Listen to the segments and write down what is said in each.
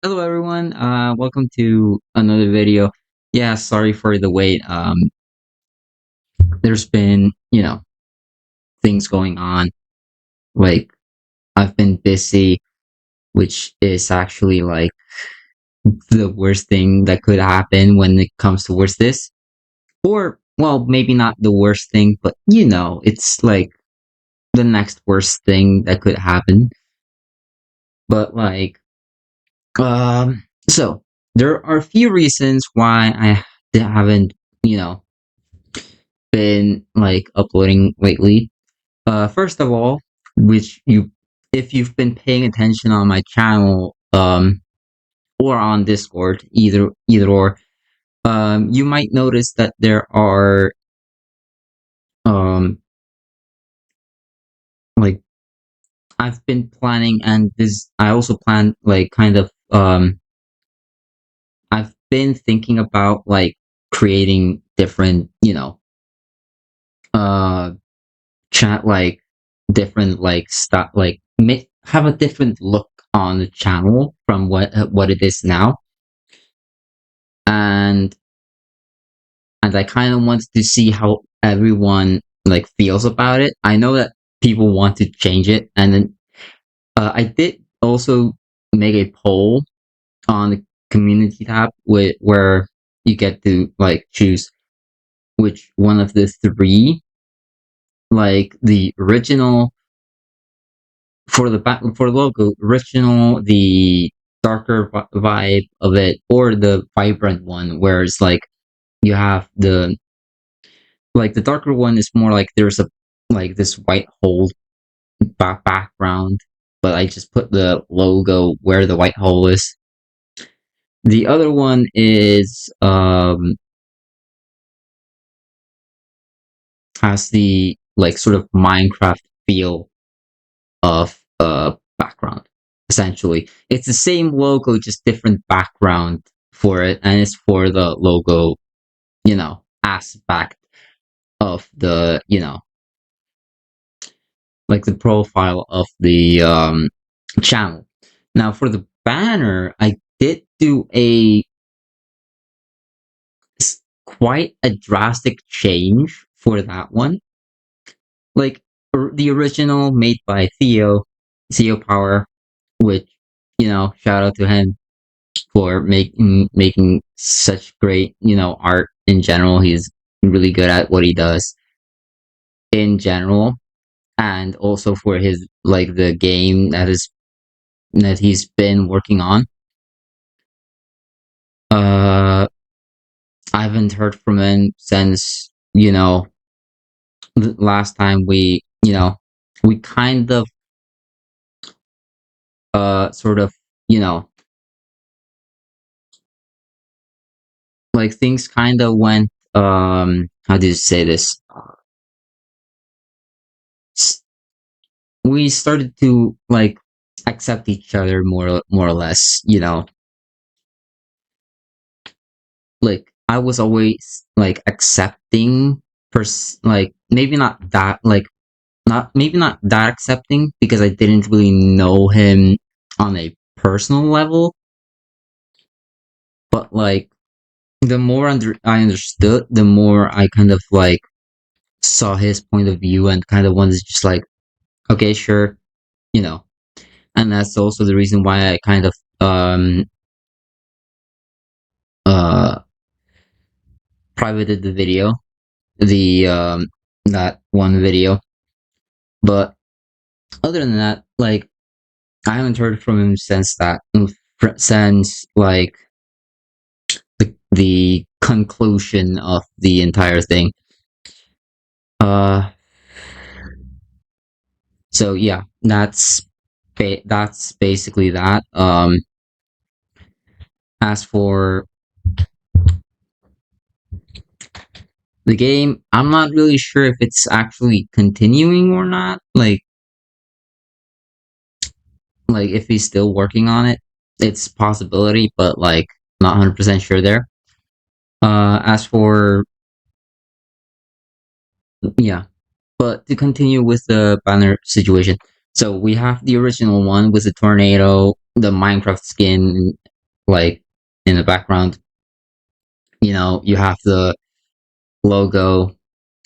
Hello everyone. Welcome to another video. Yeah, sorry for the wait. There's been, things going on. Like I've been busy, which is actually like the worst thing that could happen when it comes towards this. Or well, maybe not the worst thing, but it's like the next worst thing that could happen. But like so there are a few reasons why I haven't, you know, been like uploading lately. First of all, which you, if you've been paying attention on my channel, or on Discord, either or, you might notice that there are, um, like I've been planning, and this I also plan like kind of, I've been thinking about like creating different, uh, chat like different like stuff like have a different look on the channel from what it is now, and I kind of wanted to see how everyone like feels about it. I know that people want to change it, and then I did also make a poll on the community tab where you get to like choose which one of the three, like the original for the back for the logo, original, the darker vibe of it, or the vibrant one, where it's like you have the darker one is more like there's a like this white hole background, but I just put the logo where the white hole is. The other one is has the like sort of Minecraft feel of background. Essentially, it's the same logo, just different background for it, and it's for the logo, aspect of the, like the profile of the channel. Now, for the banner, I did do quite a drastic change for that one. Like the original made by Theo Power, which shout out to him for making such great art in general. He's really good at what he does in general, and also for his like the game that he's been working on. I haven't heard from him since the last time we kind of sort of you know like things kind of went, how do you say this, we started to like accept each other more or less, like I was always like accepting, like maybe not that like not maybe not that accepting because I didn't really know him on a personal level, but like the more I understood, the more I kind of like saw his point of view and kind of wanted to just like, okay, sure, you know. And that's also the reason why I kind of uh privated the video, the that one video. But other than that, like I haven't heard from him since since like the conclusion of the entire thing. Uh, so yeah, that's basically that. As for the game, I'm not really sure if it's actually continuing or not. Like if he's still working on it, it's a possibility, but like not 100% sure there. As for yeah, but to continue with the banner situation, so we have the original one with the tornado, the Minecraft skin, like in the background. You have the logo,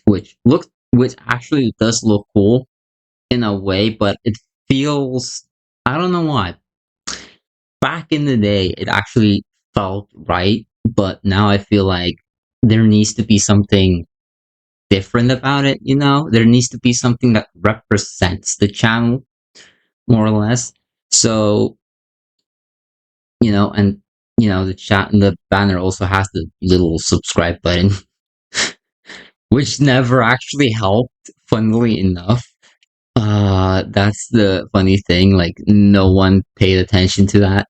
which actually does look cool in a way, but it feels, I don't know why. Back in the day, it actually felt right, but now I feel like there needs to be something different about it, There needs to be something that represents the channel more or less. So, and the banner also has the little subscribe button, which never actually helped, funnily enough. That's the funny thing, like no one paid attention to that.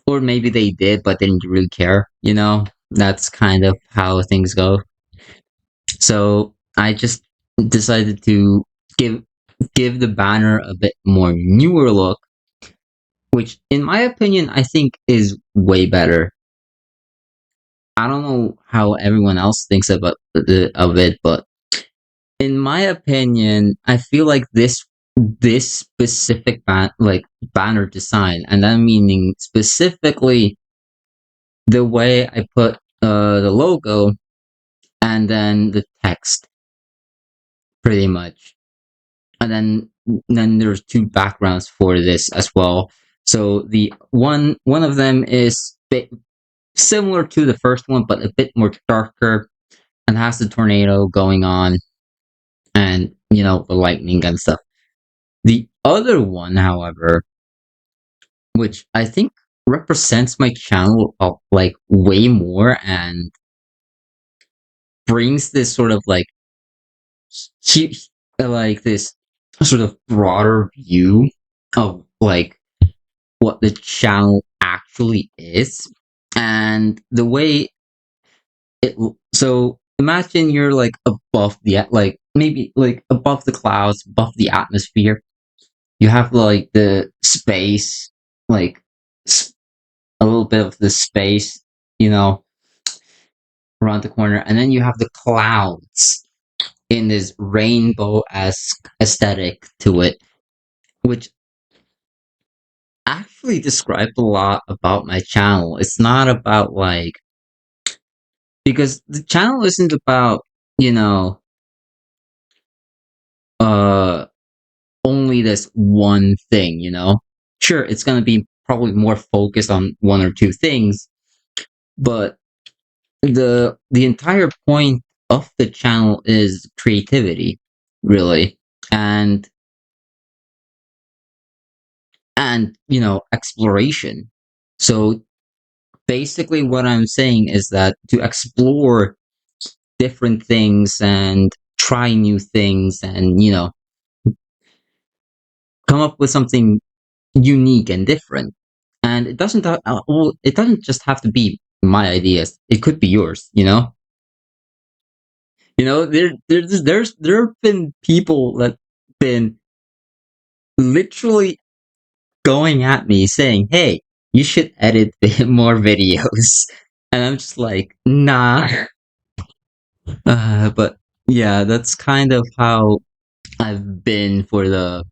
Or maybe they did, but didn't really care, That's kind of how things go. So I just decided to give give the banner a bit more newer look, which in my opinion I think is way better. I don't know how everyone else thinks of it, but in my opinion, I feel like this specific banner design, and I'm meaning specifically the way I put the logo and then the text, pretty much. And then there's two backgrounds for this as well. So the one of them is similar to the first one, but a bit more darker, and has the tornado going on, and the lightning and stuff. The other one, however, which I think represents my channel like way more and brings this sort of hu- like this sort of broader view of like what the channel actually is, and the way it. So imagine you're like above like maybe like above the clouds, above the atmosphere. You have like the space, like a little bit of the space, you know, around the corner, and then you have the clouds in this rainbow-esque aesthetic to it, which actually described a lot about my channel. It's not about like, because the channel isn't about, you know, uh only this one thing. Sure, it's gonna be probably more focused on one or two things, but the entire point of the channel is creativity, really, and exploration. So basically what I'm saying is that to explore different things and try new things, and come up with something unique and different. And it doesn't just have to be my ideas. It could be yours. There have been people that been literally going at me saying, "Hey, you should edit more videos," and I'm just like, "Nah." But yeah, that's kind of how I've been for the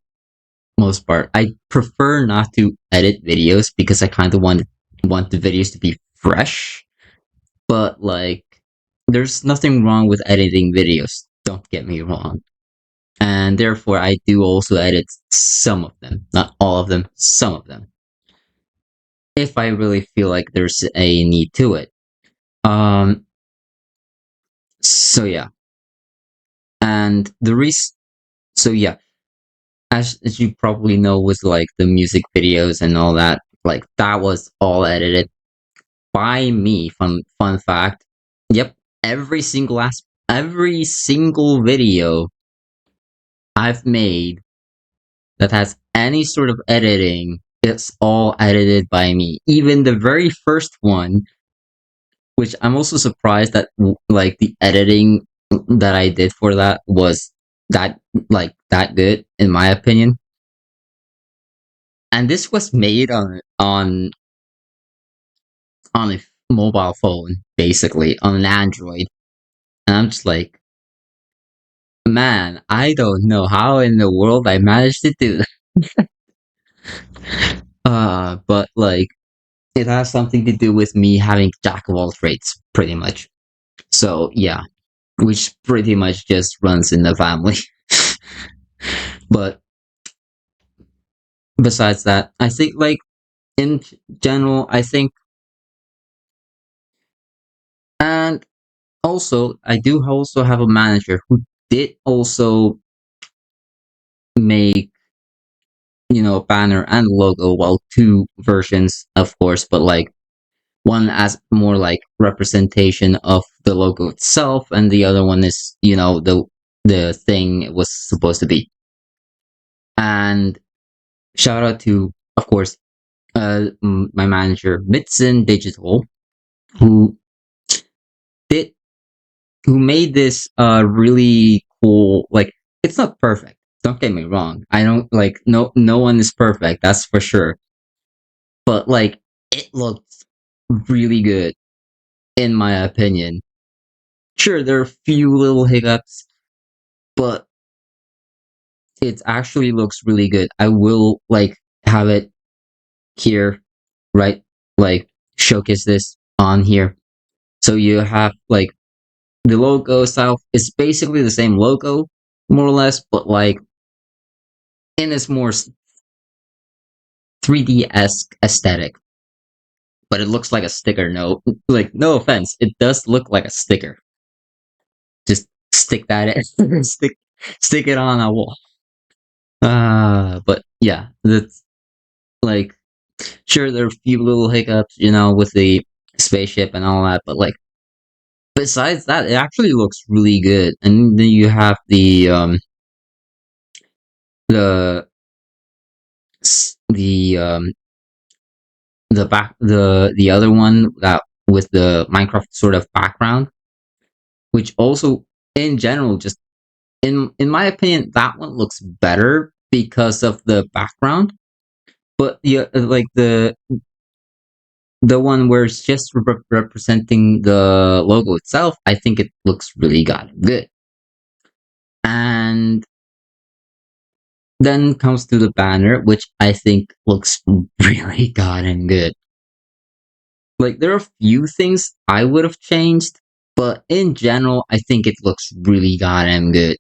most part. I prefer not to edit videos because I kind of want the videos to be fresh. But like, there's nothing wrong with editing videos. Don't get me wrong. And therefore, I do also edit some of them, not all of them, some of them, if I really feel like there's a need to it. Um. So yeah, and the reason. So yeah, as you probably know, with like the music videos and all that, like that was all edited by me. Fun fact. Yep, every single video I've made that has any sort of editing, it's all edited by me. Even the very first one, which I'm also surprised that like the editing that I did for that was that that good in my opinion. And this was made on a mobile phone, basically on an Android. And I'm just like, man, I don't know how in the world I managed to do that. But like it has something to do with me having jack of all trades, pretty much. So yeah, which pretty much just runs in the family. But besides that, I think like in general, I think, and also I do also have a manager who did also make banner and logo, well, two versions of course, but like one as more like representation of the logo itself, and the other one is the thing it was supposed to be. And shout out to, of course, my manager Mitson Digital, who did who made this really cool. Like, it's not perfect, don't get me wrong, I don't like, no one is perfect, that's for sure, but like it looks really good in my opinion. Sure, there are a few little hiccups, but it actually looks really good. I will like have it here, right? Like showcase this on here. So you have like the logo itself is basically the same logo, more or less, but like in this more 3D esque aesthetic. But it looks like a sticker. No, like no offense, it does look like a sticker. Just stick that in, stick it on a wall. But yeah, that's like, sure, there are a few little hiccups, with the spaceship and all that, but like besides that, it actually looks really good. And then you have the the the other one that with the Minecraft sort of background, which also in general, just in my opinion, that one looks better because of the background. But like the one where it's just representing the logo itself, I think it looks really goddamn good. And then comes to the banner, which I think looks really goddamn good. Like, there are a few things I would have changed, but in general, I think it looks really goddamn good.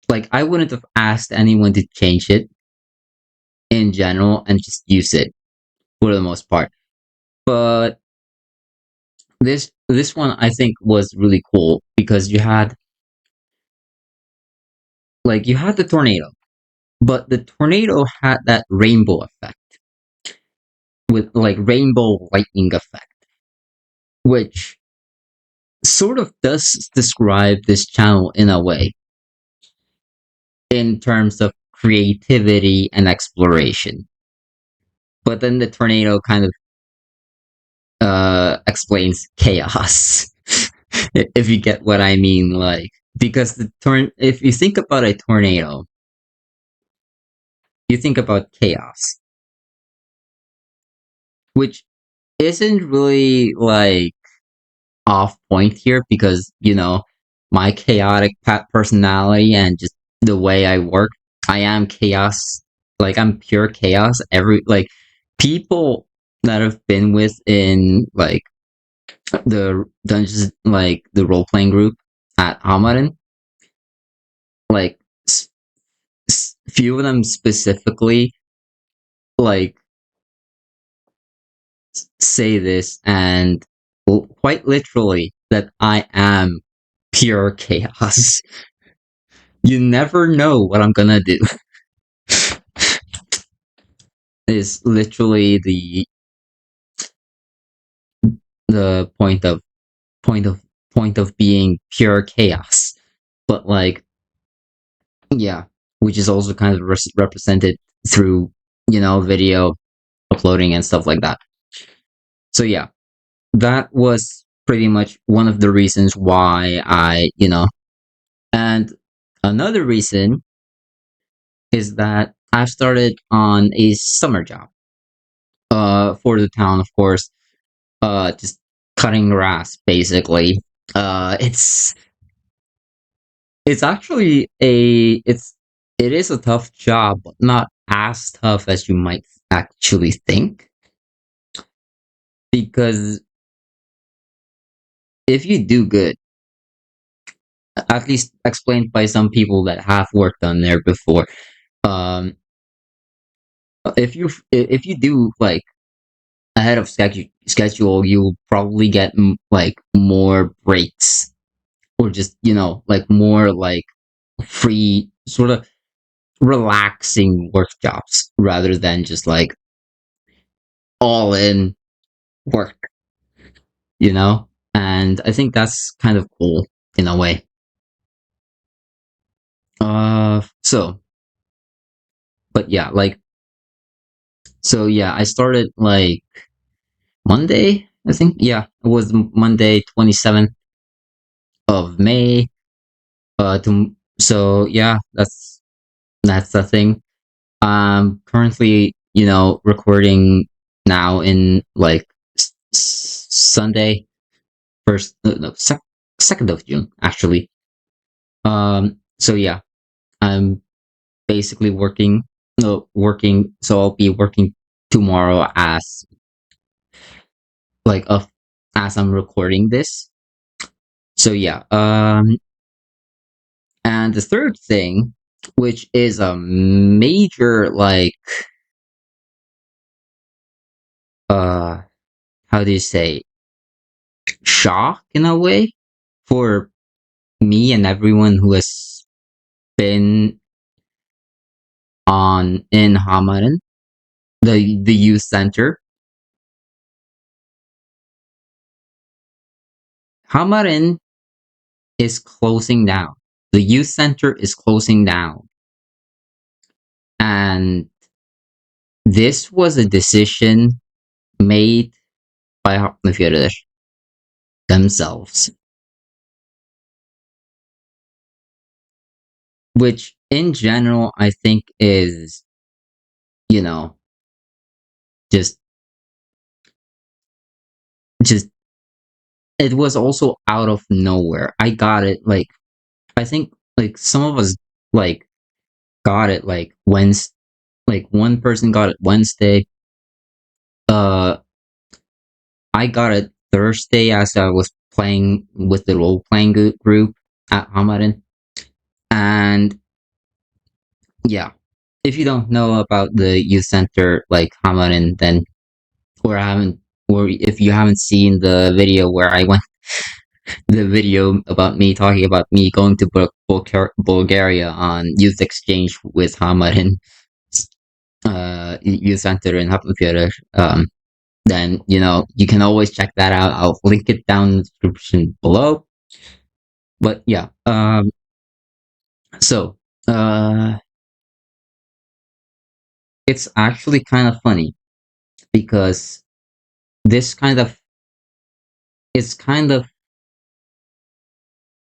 Like, I wouldn't have asked anyone to change it in general and just use it for the most part. But this one I think was really cool because you had the tornado, but the tornado had that rainbow effect with like rainbow lightning effect, which sort of does describe this channel in a way in terms of creativity and exploration. But then the tornado kind of explains chaos, if you get what I mean. Like, because if you think about a tornado, you think about chaos, which isn't really like off point here because my chaotic personality and just the way I work, I am chaos. Like, I'm pure chaos. Every like people that have been with like the dungeons, like the role playing group at Hamarin, like few of them specifically, like say this, and quite literally that I am pure chaos. You never know what I'm gonna do. Is literally the point of point of being pure chaos. But like, yeah, which is also kind of represented through video uploading and stuff like that. So yeah, that was pretty much one of the reasons why and another reason is that I started on a summer job for the town, of course, just cutting grass basically. It's actually it is a tough job, but not as tough as you might actually think. because if you do good, at least explained by some people that have worked on there before, um, if you do like ahead of schedule, you'll probably get like more breaks or just like more like free sort of relaxing work jobs rather than just like all in work, and I think that's kind of cool in a way. So but yeah, like, so yeah, I started like Monday, I think. Yeah, it was Monday 27th of May. So yeah, that's the thing. Currently, recording now in like Sunday, first no, 2nd of June actually. So yeah, I'm basically working. No, working. So I'll be working tomorrow like of as I'm recording this. So yeah. And the third thing, which is a major like uh how do you say, shock in a way for me and everyone who has been on in Hamadan, the youth center. Hamadan is closing down. The youth center is closing down. And this was a decision made by Hafnarfjörður themselves, which in general I think is, you know, just just it was also out of nowhere. I got it like, I think like some of us like got it like Wednesday, like one person got it Wednesday. Uh I got it Thursday as I was playing with the role playing group at Hamarin. And yeah, if you don't know about the youth center like Hamarin, then or haven't or if you haven't seen the video where I went, the video about me talking about me going to Bulgaria on youth exchange with Hamarin youth center in Hafnarfjörður, then you can always check that out. I'll link it down in the description below. But yeah, so it's actually kind of funny because this kind of it's kind of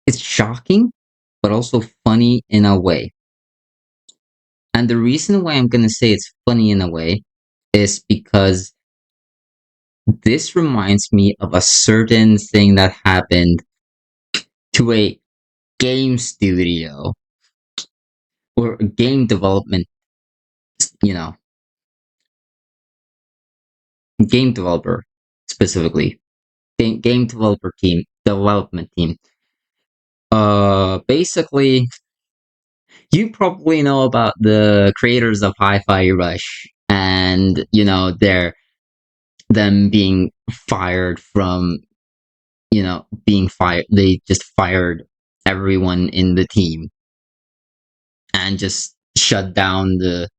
it's shocking, but also funny in a way. And the reason why I'm gonna say it's funny in a way is because this reminds me of a certain thing that happened to a game studio or a game development, you know, game developer specifically, game developer team, development team. Basically, you probably know about the creators of Hi-Fi Rush, and they're them being fired from, being fired. They just fired everyone in the team and just shut down the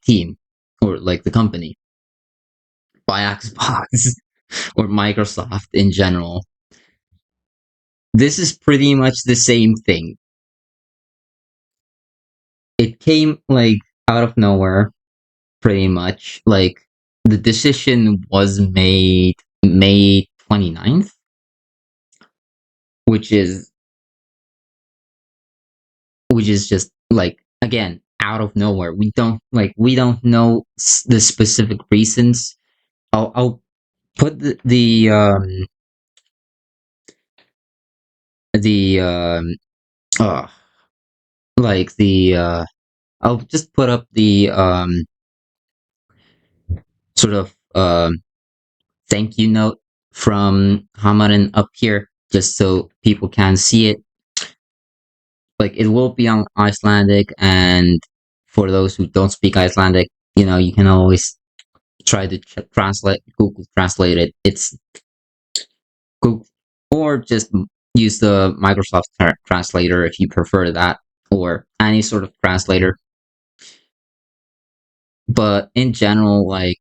team or like the company by Xbox or Microsoft in general. This is pretty much the same thing. It came like out of nowhere, pretty much. Like the decision was made May 29th, which is just like, again, out of nowhere. We don't know the specific reasons. I'll put the uh like the I'll just put up the sort of thank you note from Hamarin up here, just so people can see it. Like it will be on Icelandic, and for those who don't speak Icelandic, you can always try to translate Google Translate it. It's Google, or just use the Microsoft translator if you prefer that, or any sort of translator. But in general, like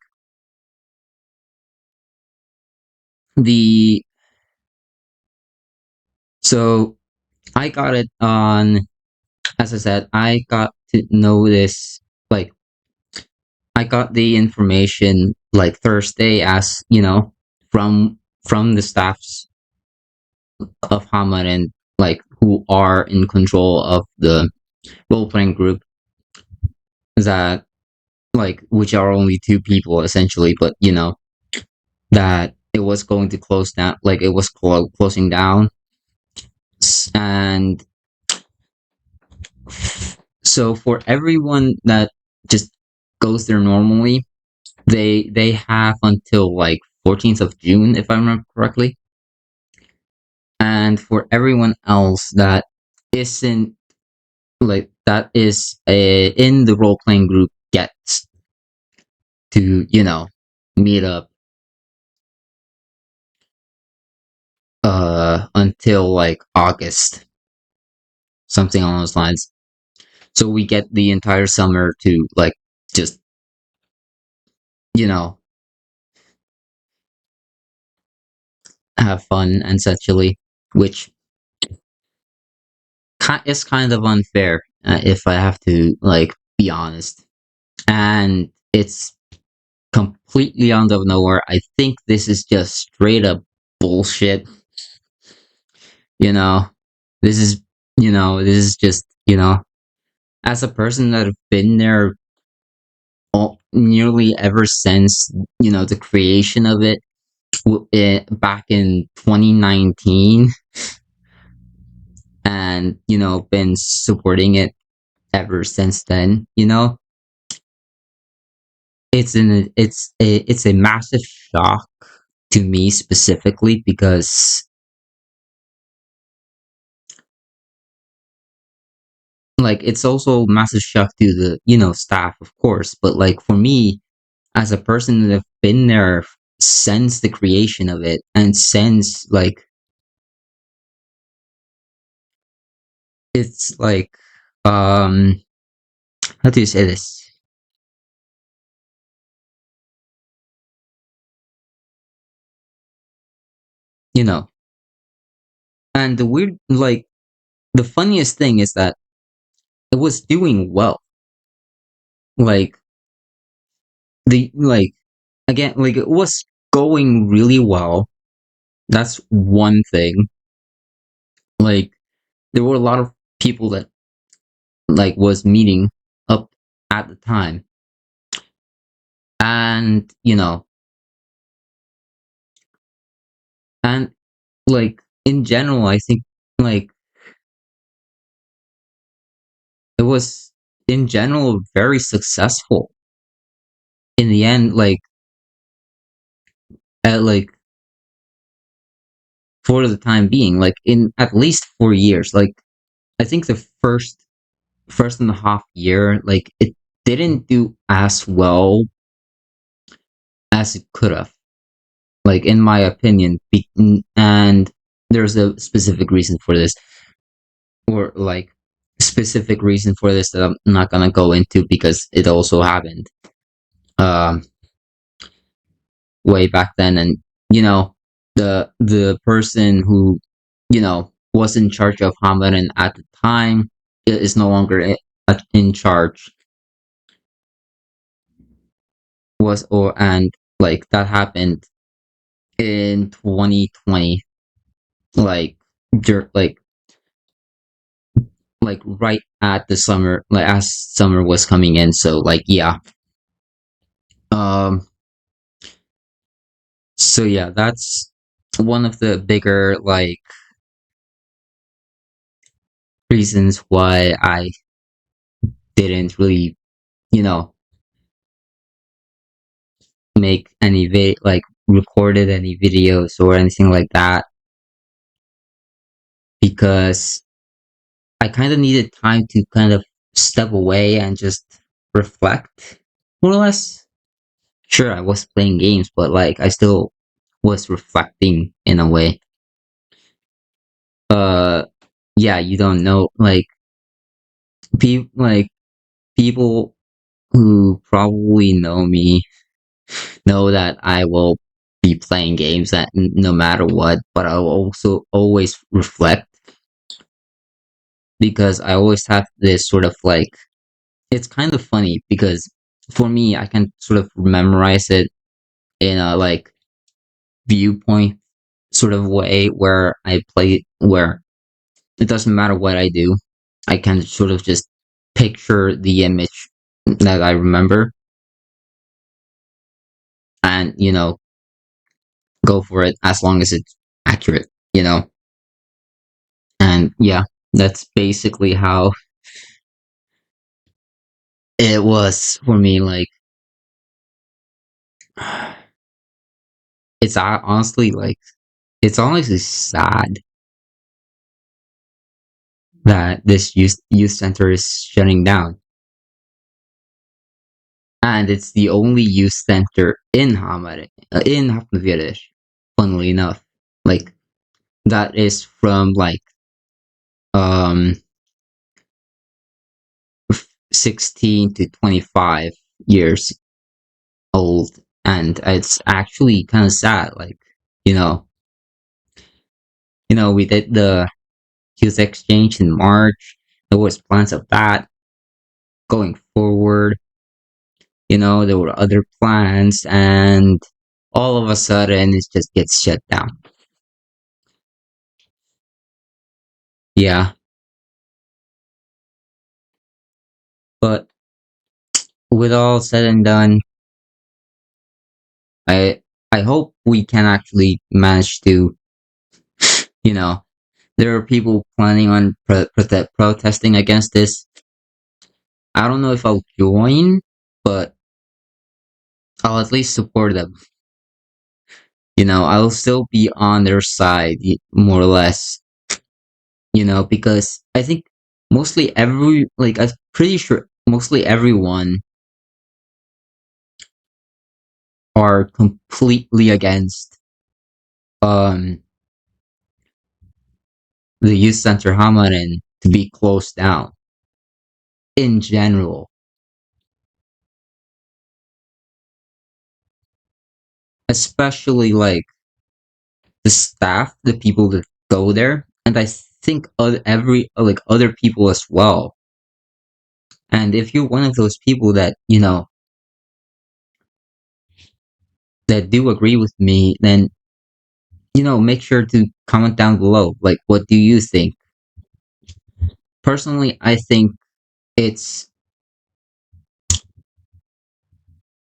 the so I got it on, as I said, I got to know this, like I got the information like Thursday, as from the staffs of Hamad, and like who are in control of the role playing group, that like which are only two people essentially, but that it was going to close down, like it was closing down. And so for everyone that just goes there normally, they have until like 14th of June, if I remember correctly. And for everyone else that isn't, like that is in the role playing group, gets to meet up until like August, something along those lines. So we get the entire summer to like just you know have fun, essentially, which is kind of unfair, if I have to like be honest. And it's completely out of nowhere. I think this is just straight up bullshit. You know, this is this is just as a person that have been there nearly ever since the creation of it, back in 2019, and been supporting it ever since then. It's a massive shock to me specifically, because like it's also massive shock to the staff, of course, but like for me, as a person that have been there since the creation of it, and since like it's like um how do you say this, you know and the weird, like the funniest thing is that it was doing well. Like like again, like it was going really well. That's one thing. Like there were a lot of people that like was meeting up at the time, and and like in general, I think like it was in general very successful in the end, like for the time being, like in at least 4 years. Like I think the first and a half year, like it didn't do as well as it could have, like in my opinion. And there's a specific reason for this, or like specific reason for this, that I'm not gonna go into, because it also happened um way back then. And the person who was in charge of Hamarin at the time is no longer in charge. Was or and like that happened in 2020, like dur- like right at the summer, like as summer was coming in. So like yeah. um so yeah, that's one of the bigger like reasons why I didn't really you know make any like recorded any videos or anything like that because I kind of needed time to kind of step away and just reflect, more or less. Sure, I was playing games, but like I still was reflecting in a way. Uh, yeah, you don't know, like people who probably know me know that I will be playing games that no matter what, but I'll also always reflect because I always have this sort of like it's kind of funny because for me I can sort of memorize it in a like viewpoint sort of way where I play where it doesn't matter what I do. I can sort of just picture the image that I remember and go for it as long as it's accurate. And yeah, that's basically how it was for me. Like, it's honestly like, it's honestly sad that this youth center is shutting down. And it's the only youth center in in Hafnarfjörður, funnily enough. Like, that is from like, um, 16 to 25 years old. And it's actually kind of sad. Like, you know, we did the youth exchange in March. There was plans of that going forward. There were other plans, and all of a sudden, it just gets shut down. Yeah, but with all said and done, I I hope we can actually manage to, you know, there are people planning on protesting against this. I don't know if I'll join, but I'll at least support them. I'll still be on their side, more or less. Because I think I'm pretty sure mostly everyone are completely against um the youth center Hamarin to be closed down in general, especially like the staff, the people that go there, and I think every like other people as well. And if you're one of those people that that do agree with me, then make sure to comment down below. Like, what do you think? Personally, I think it's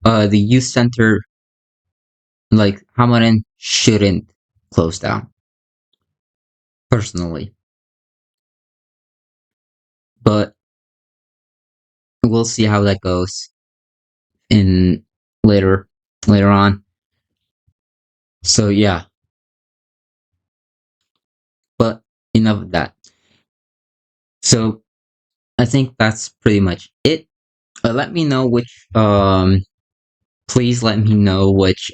the youth center, like Hamarin, shouldn't close down. Personally, but we'll see how that goes in later on. So yeah, but enough of that. So I think that's pretty much it. Let me know which please let me know which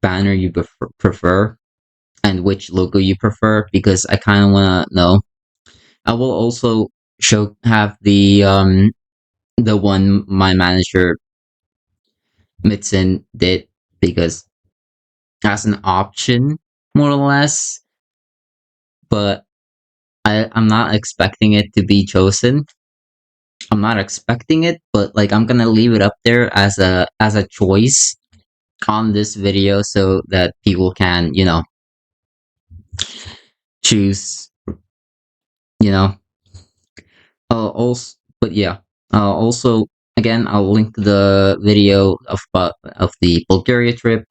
banner you prefer and which logo you prefer because I kind of want to know. I will also have the one my manager Mitson did because as an option, more or less, but I'm not expecting it to be chosen. I'm not expecting it, but like I'm gonna leave it up there as a choice on this video so that people can choose. You know, also, but yeah, also again I'll link the video of the Bulgaria trip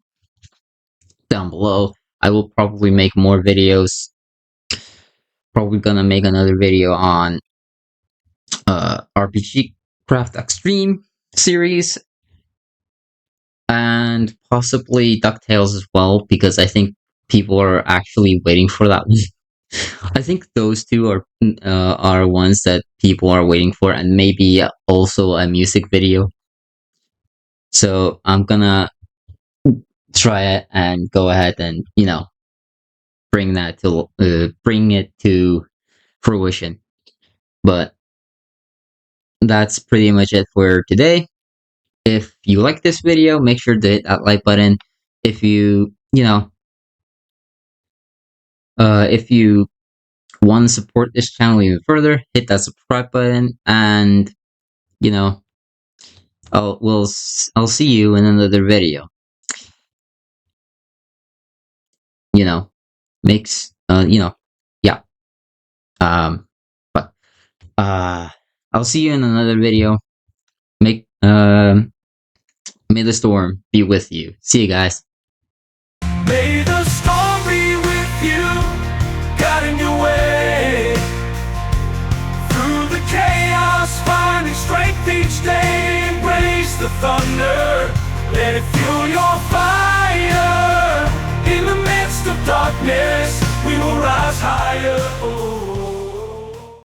down below. I will probably make more videos. Probably gonna make another video on RPG Craft Extreme series and possibly DuckTales as well, because I think people are actually waiting for that one. I think those two are ones that people are waiting for, and maybe also a music video. So I'm gonna try it and go ahead and bring it to fruition. But that's pretty much it for today. If you like this video, make sure to hit that like button. If if you want to support this channel even further, hit that subscribe button, and you know, I'll see you in another video. You know, makes yeah. Um, but I'll see you in another video. Make May the storm be with you. See you guys. May the storm be with you, guiding your way through the chaos, finding strength each day. Embrace the thunder, let it fuel your fire. In the midst of darkness, we will rise higher.